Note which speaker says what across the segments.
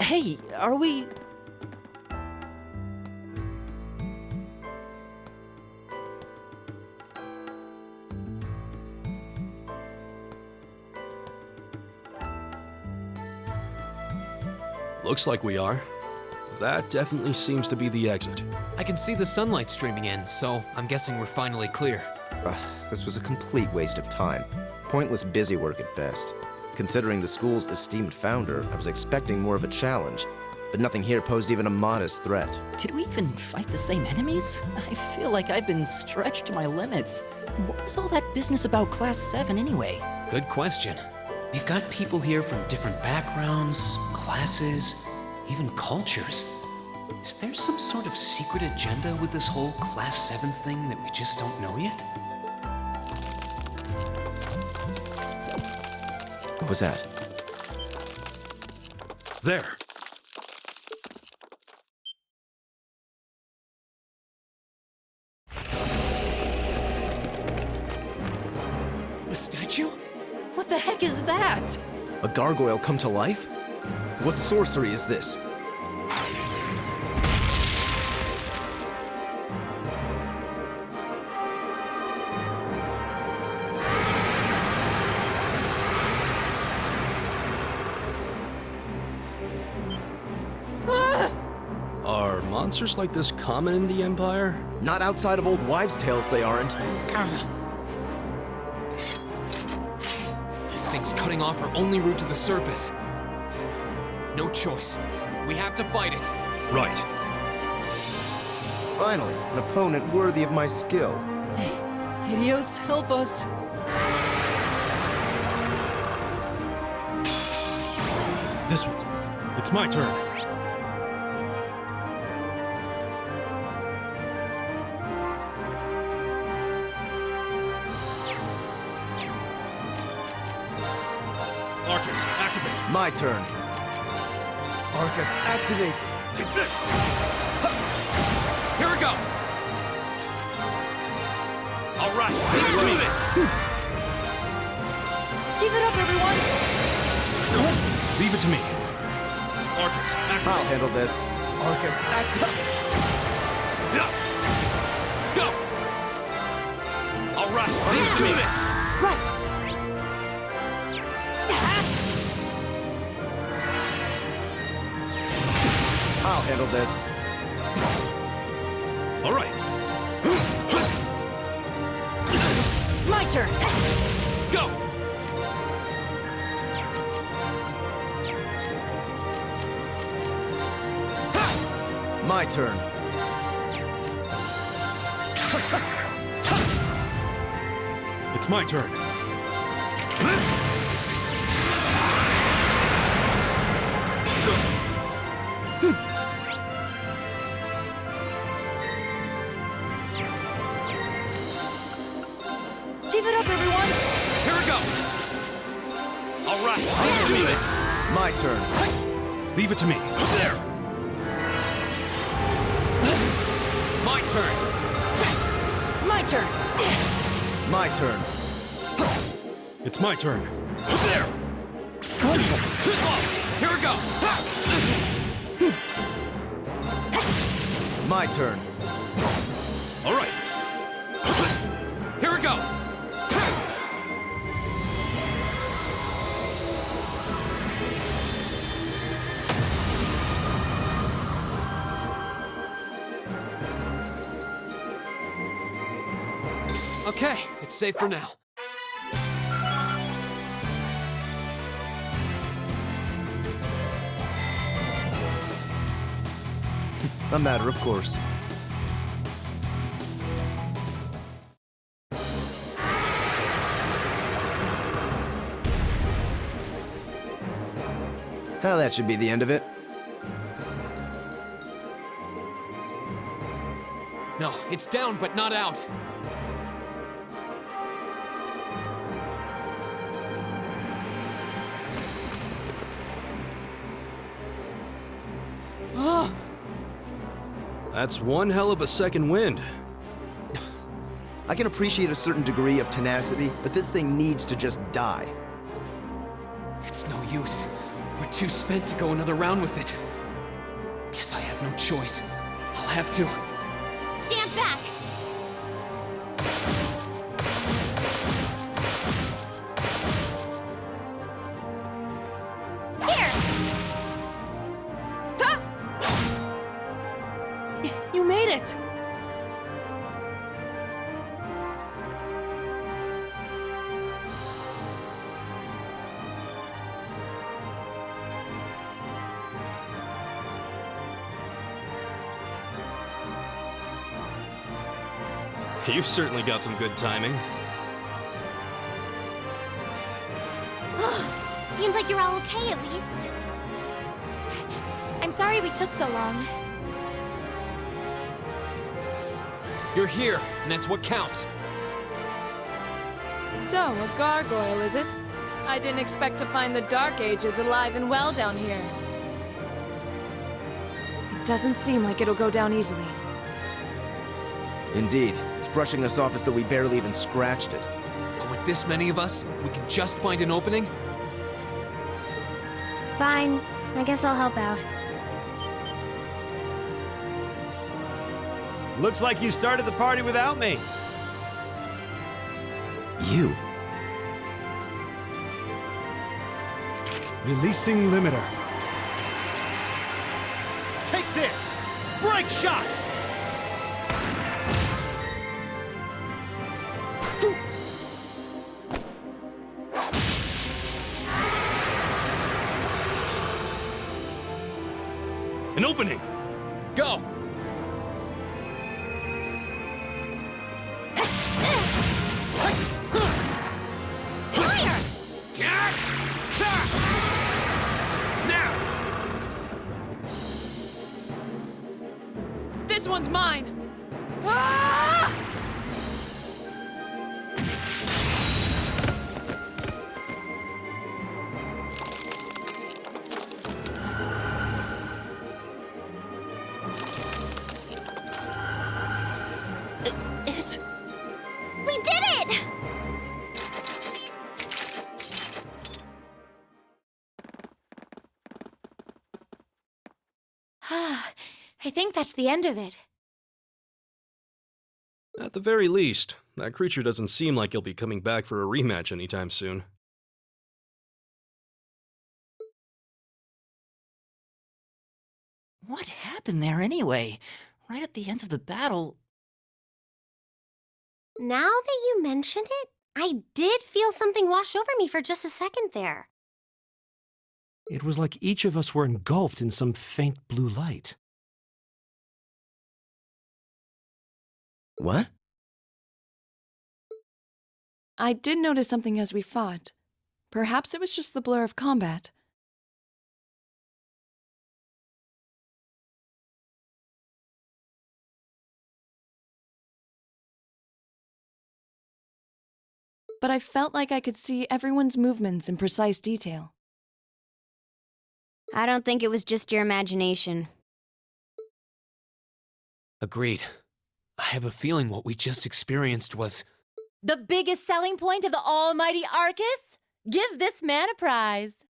Speaker 1: Hey, are we...
Speaker 2: Looks like we are. That definitely seems to be the exit.
Speaker 3: I can see the sunlight streaming in, so I'm guessing we're finally clear.
Speaker 4: This was a complete waste of time. Pointless busywork at best. Considering the school's esteemed founder, I was expecting more of a challenge, but nothing here posed even a modest threat.
Speaker 1: Did we even fight the same enemies? I feel like I've been stretched to my limits. What was all that business about Class 7 anyway?
Speaker 3: Good question. We've got people here from different backgrounds, classes, even cultures. Is there some sort of secret agenda with this whole Class 7 thing that we just don't know yet?
Speaker 4: What was that?
Speaker 2: There!
Speaker 3: The statue?
Speaker 1: What the heck is that?
Speaker 4: A gargoyle come to life? What sorcery is this?
Speaker 2: Are monsters like this common in the Empire?
Speaker 4: Not outside of old wives' tales, they aren't.
Speaker 3: This thing's cutting off our only route to the surface. No choice. We have to fight it.
Speaker 2: Right.
Speaker 4: Finally, an opponent worthy of my skill.
Speaker 1: Hideos, help us.
Speaker 2: This one's... It's my turn. Arcus, activate.
Speaker 4: My turn. Arcus, activate!
Speaker 2: Take this!
Speaker 3: Here we go! All right, let's do this!
Speaker 1: Give it up, everyone!
Speaker 2: Leave it to me. Arcus, activate.
Speaker 4: I'll handle this. Arcus, activate!
Speaker 3: Go! All right, let's do this!
Speaker 1: Right!
Speaker 4: I'll handle this.
Speaker 2: All right.
Speaker 1: My turn!
Speaker 3: Go!
Speaker 4: My turn.
Speaker 2: It's my turn.
Speaker 1: Give it up, everyone!
Speaker 3: Here we go! All right, let's do this!
Speaker 4: My turn.
Speaker 2: Leave it to me. There.
Speaker 3: My turn!
Speaker 1: My turn!
Speaker 4: My turn.
Speaker 2: It's my turn.
Speaker 3: There! Too slow! Here we go!
Speaker 4: My turn.
Speaker 3: All right. Here we go! Okay, it's safe for now.
Speaker 4: A matter of course. Well, that should be the end of it.
Speaker 3: No, it's down, but not out.
Speaker 2: That's one hell of a second wind.
Speaker 4: I can appreciate a certain degree of tenacity, but this thing needs to just die.
Speaker 3: It's no use. We're too spent to go another round with it. Guess I have no choice. I'll have to.
Speaker 5: Stand back! Here! Ta!
Speaker 1: You made it!
Speaker 2: You've certainly got some good timing.
Speaker 5: Seems like you're all okay, at least. I'm sorry we took so long.
Speaker 3: You're here, and that's what counts.
Speaker 6: So, a gargoyle, is it? I didn't expect to find the Dark Ages alive and well down here. It doesn't seem like it'll go down easily.
Speaker 4: Indeed, it's brushing us off as though we barely even scratched it.
Speaker 3: But with this many of us, if we can just find an opening,
Speaker 5: Fine. I guess I'll help out.
Speaker 7: Looks like you started the party without me.
Speaker 4: You?
Speaker 7: Releasing limiter. Take this! Break shot!
Speaker 2: An opening!
Speaker 3: go!
Speaker 5: Fire!
Speaker 3: Now!
Speaker 6: This one's mine! Ah!
Speaker 1: It's...
Speaker 5: We did it! I think that's the end of it.
Speaker 2: At the very least, that creature doesn't seem like he'll be coming back for a rematch anytime soon.
Speaker 1: What happened there anyway? Right at the end of the battle...
Speaker 5: Now that you mention it, I did feel something wash over me for just a second there.
Speaker 7: It was like each of us were engulfed in some faint blue light.
Speaker 4: What?
Speaker 6: I did notice something as we fought. Perhaps it was just the blur of combat. But I felt like I could see everyone's movements in precise detail.
Speaker 5: I don't think it was just your imagination.
Speaker 3: Agreed. I have a feeling what we just experienced was...
Speaker 8: The biggest selling point of the almighty Arcus? Give this man a prize.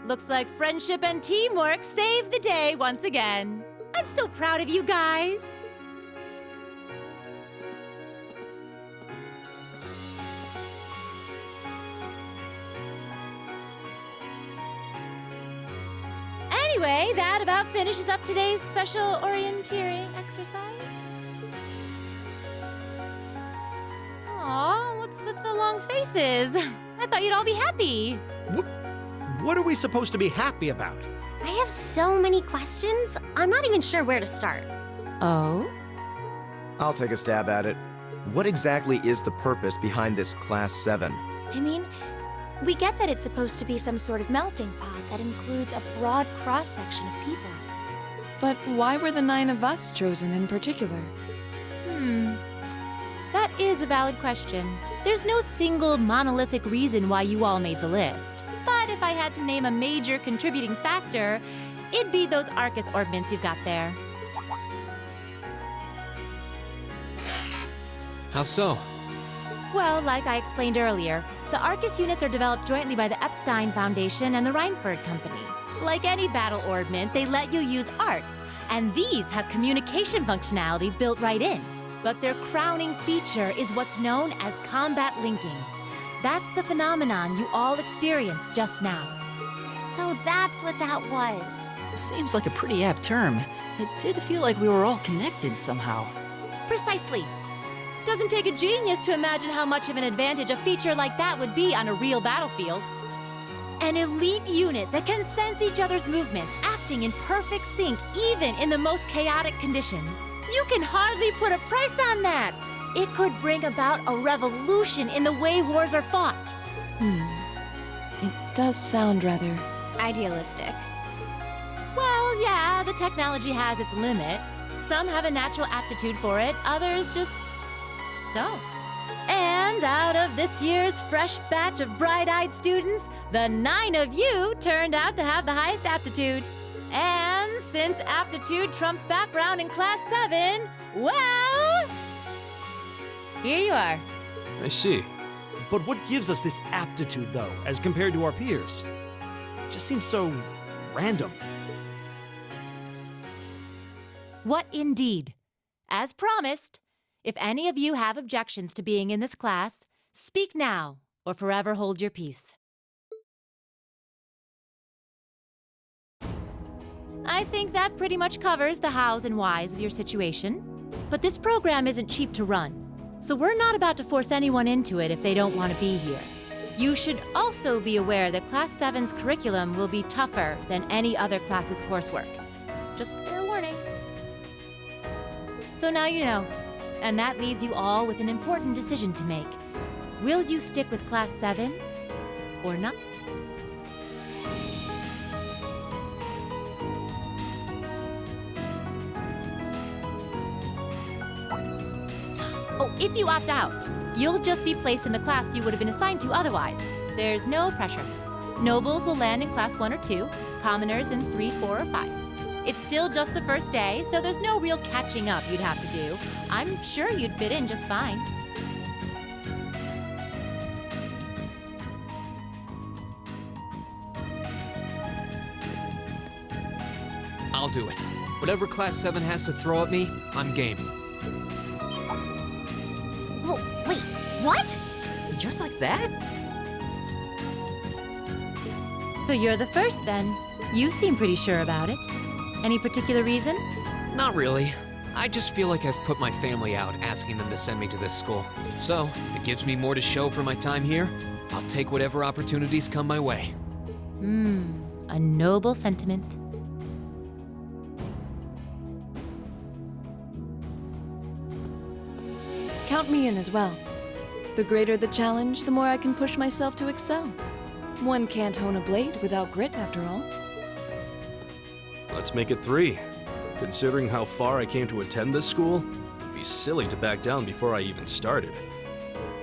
Speaker 8: Looks like friendship and teamwork saved the day once again. I'm so proud of you guys. Anyway, that about finishes up today's special orienteering exercise. Aw, what's with the long faces? I thought you'd all be happy.
Speaker 7: What are we supposed to be happy about?
Speaker 5: I have so many questions, I'm not even sure where to start.
Speaker 8: Oh?
Speaker 4: I'll take a stab at it. What exactly is the purpose behind this Class 7?
Speaker 9: I mean, we get that it's supposed to be some sort of melting pot that includes a broad cross-section of people.
Speaker 6: But why were the 9 of us chosen in particular?
Speaker 8: That is a valid question. There's no single monolithic reason why you all made the list. But if I had to name a major contributing factor, it'd be those Arcus ordnance you've got there.
Speaker 3: How so?
Speaker 8: Well, like I explained earlier, the Arcus units are developed jointly by the Epstein Foundation and the Reinford Company. Like any battle ordnance, they let you use arts, and these have communication functionality built right in. But their crowning feature is what's known as combat linking. That's the phenomenon you all experienced just now.
Speaker 5: So that's what that was.
Speaker 1: Seems like a pretty apt term. It did feel like we were all connected somehow.
Speaker 8: Precisely. Doesn't take a genius to imagine how much of an advantage a feature like that would be on a real battlefield. An elite unit that can sense each other's movements, acting in perfect sync even in the most chaotic conditions. You can hardly put a price on that. It could bring about a revolution in the way wars are fought.
Speaker 6: It does sound rather
Speaker 5: Idealistic.
Speaker 8: Well, yeah, the technology has its limits. Some have a natural aptitude for it, others just don't. And out of this year's fresh batch of bright-eyed students, the 9 of you turned out to have the highest aptitude. And since aptitude trumps background in Class 7, well, here you are.
Speaker 2: I see.
Speaker 7: But what gives us this aptitude, though, as compared to our peers? It just seems so random.
Speaker 8: What indeed? As promised, if any of you have objections to being in this class, speak now or forever hold your peace. I think that pretty much covers the hows and whys of your situation. But this program isn't cheap to run, so we're not about to force anyone into it if they don't want to be here. You should also be aware that Class 7's curriculum will be tougher than any other class's coursework. Just fair warning. So now you know, and that leaves you all with an important decision to make. Will you stick with Class 7 or not? Oh, if you opt out, you'll just be placed in the class you would have been assigned to otherwise. There's no pressure. Nobles will land in Class 1 or 2, commoners in 3, 4, or 5. It's still just the first day, so there's no real catching up you'd have to do. I'm sure you'd fit in just fine.
Speaker 3: I'll do it. Whatever Class 7 has to throw at me, I'm game.
Speaker 5: Oh, wait, what?
Speaker 1: Just like that?
Speaker 8: So you're the first then. You seem pretty sure about it. Any particular reason?
Speaker 3: Not really. I just feel like I've put my family out asking them to send me to this school. So, if it gives me more to show for my time here, I'll take whatever opportunities come my way.
Speaker 8: A noble sentiment.
Speaker 6: count me in as well. The greater the challenge, the more I can push myself to excel. One can't hone a blade without grit, after all.
Speaker 2: Let's make it 3. Considering how far I came to attend this school, it'd be silly to back down before I even started.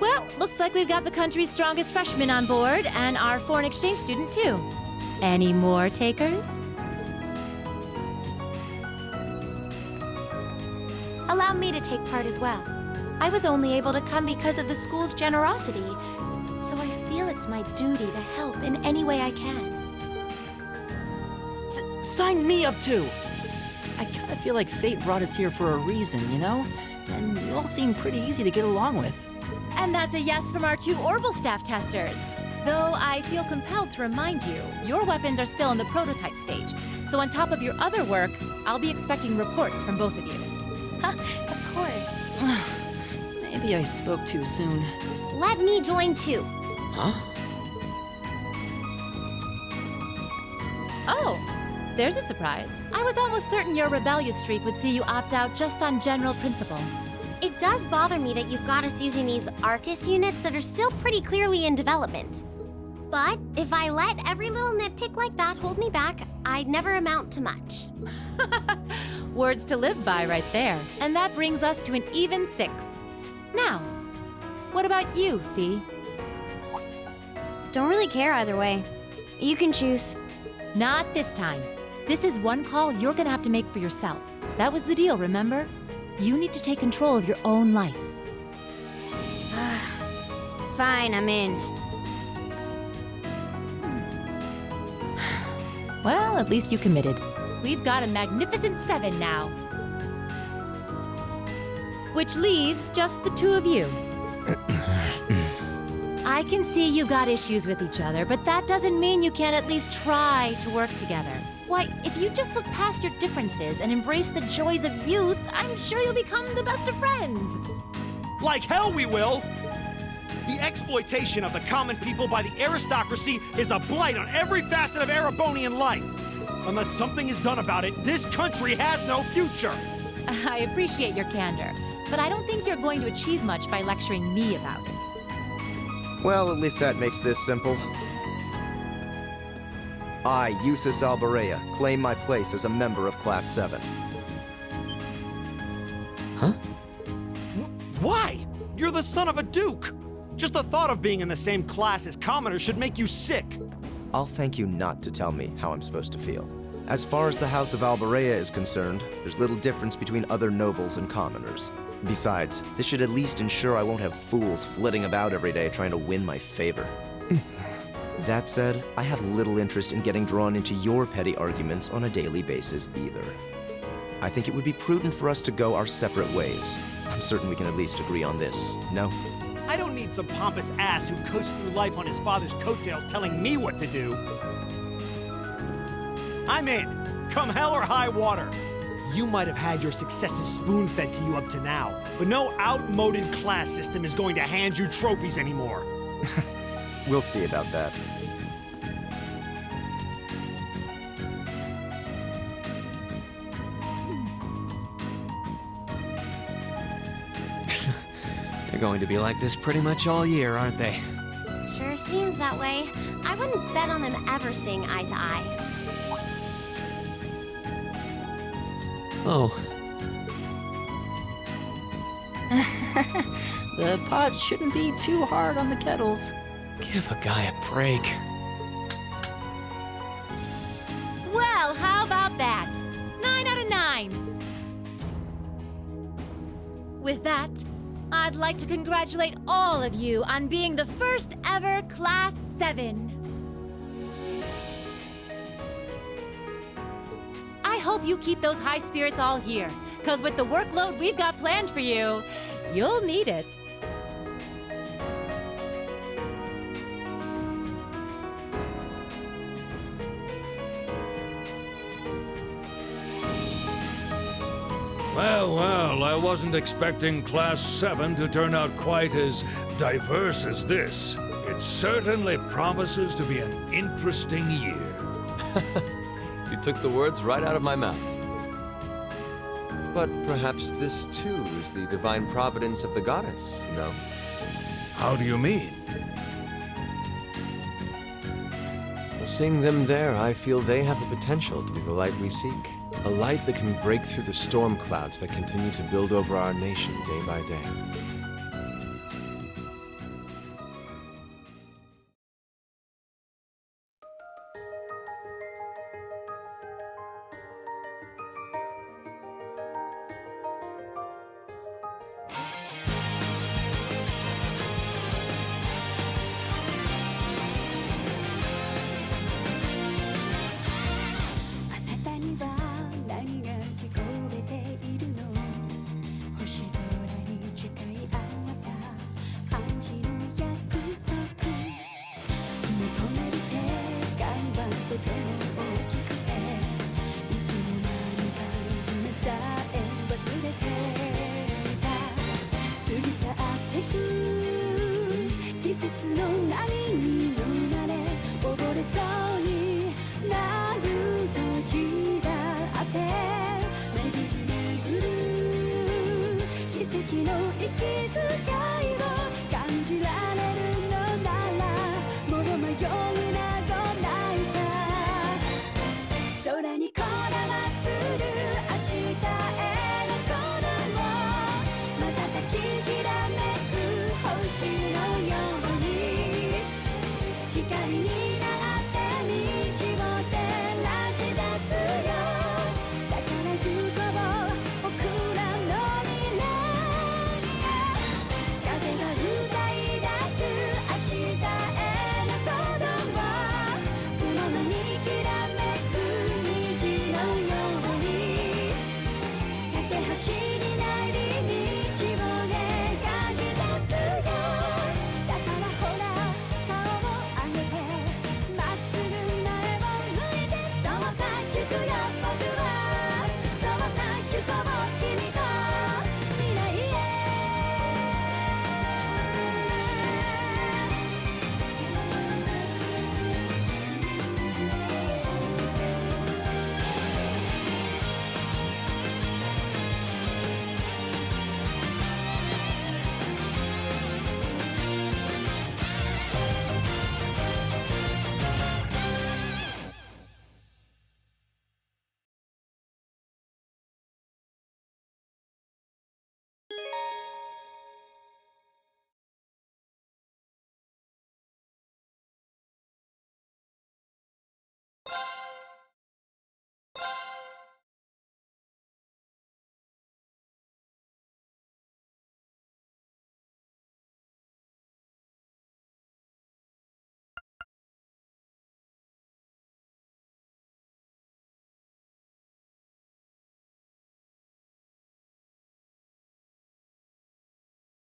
Speaker 8: Well, looks like we've got the country's strongest freshman on board, and our foreign exchange student, too. Any more takers?
Speaker 9: Allow me to take part as well. I was only able to come because of the school's generosity, so I feel it's my duty to help in any way I can.
Speaker 1: Sign me up too! I kinda feel like fate brought us here for a reason, you know? And you all seem pretty easy to get along with.
Speaker 8: And that's a yes from our 2 Orbital staff testers. Though I feel compelled to remind you, your weapons are still in the prototype stage. So on top of your other work, I'll be expecting reports from both of you.
Speaker 9: Of course.
Speaker 1: Maybe I spoke too soon.
Speaker 5: Let me join too.
Speaker 3: Huh?
Speaker 8: Oh, there's a surprise. I was almost certain your rebellious streak would see you opt out just on general principle.
Speaker 5: It does bother me that you've got us using these Arcus units that are still pretty clearly in development. But if I let every little nitpick like that hold me back, I'd never amount to much.
Speaker 8: Words to live by right there. And that brings us to an even 6. Now, what about you, Fee?
Speaker 5: Don't really care either way. You can choose.
Speaker 8: Not this time. This is one call you're gonna have to make for yourself. That was the deal, remember? You need to take control of your own life.
Speaker 5: fine, I'm in.
Speaker 8: Well, at least you committed. We've got a magnificent 7 now. Which leaves just the two of you. I can see you got issues with each other, but that doesn't mean you can't at least try to work together. Why, if you just look past your differences and embrace the joys of youth, I'm sure you'll become the best of friends.
Speaker 7: Like hell we will! The exploitation of the common people by the aristocracy is a blight on every facet of Erebonian life. Unless something is done about it, this country has no future.
Speaker 8: I appreciate your candor, but I don't think you're going to achieve much by lecturing me about it.
Speaker 4: Well, at least that makes this simple. I, Eustace Alborea, claim my place as a member of Class 7.
Speaker 3: Huh?
Speaker 7: Why? You're the son of a duke. Just the thought of being in the same class as commoners should make you sick.
Speaker 4: I'll thank you not to tell me how I'm supposed to feel. As far as the House of Alborea is concerned, there's little difference between other nobles and commoners. Besides, this should at least ensure I won't have fools flitting about every day trying to win my favor. That said, I have little interest in getting drawn into your petty arguments on a daily basis either. I think it would be prudent for us to go our separate ways. I'm certain we can at least agree on this, no?
Speaker 7: I don't need some pompous ass who coasts through life on his father's coattails telling me what to do. I'm in, come hell or high water. You might have had your successes spoon-fed to you up to now, but no outmoded class system is going to hand you trophies anymore.
Speaker 4: We'll see about that.
Speaker 3: They're going to be like this pretty much all year, aren't they?
Speaker 5: Sure seems that way. I wouldn't bet on them ever seeing eye to eye.
Speaker 3: Oh.
Speaker 1: The pots shouldn't be too hard on the kettles.
Speaker 3: Give a guy a break.
Speaker 8: Well, how about that? 9 out of 9. With that, I'd like to congratulate all of you on being the first ever Class 7. I hope you keep those high spirits all year, because with the workload we've got planned for you, you'll need it.
Speaker 10: Well, well, I wasn't expecting Class 7 to turn out quite as diverse as this. It certainly promises to be an interesting year.
Speaker 11: You took the words right out of my mouth. But perhaps this too is the divine providence of the goddess, no?
Speaker 10: How do you mean?
Speaker 11: Well, seeing them there, I feel they have the potential to be the light we seek. A light that can break through the storm clouds that continue to build over our nation day by day.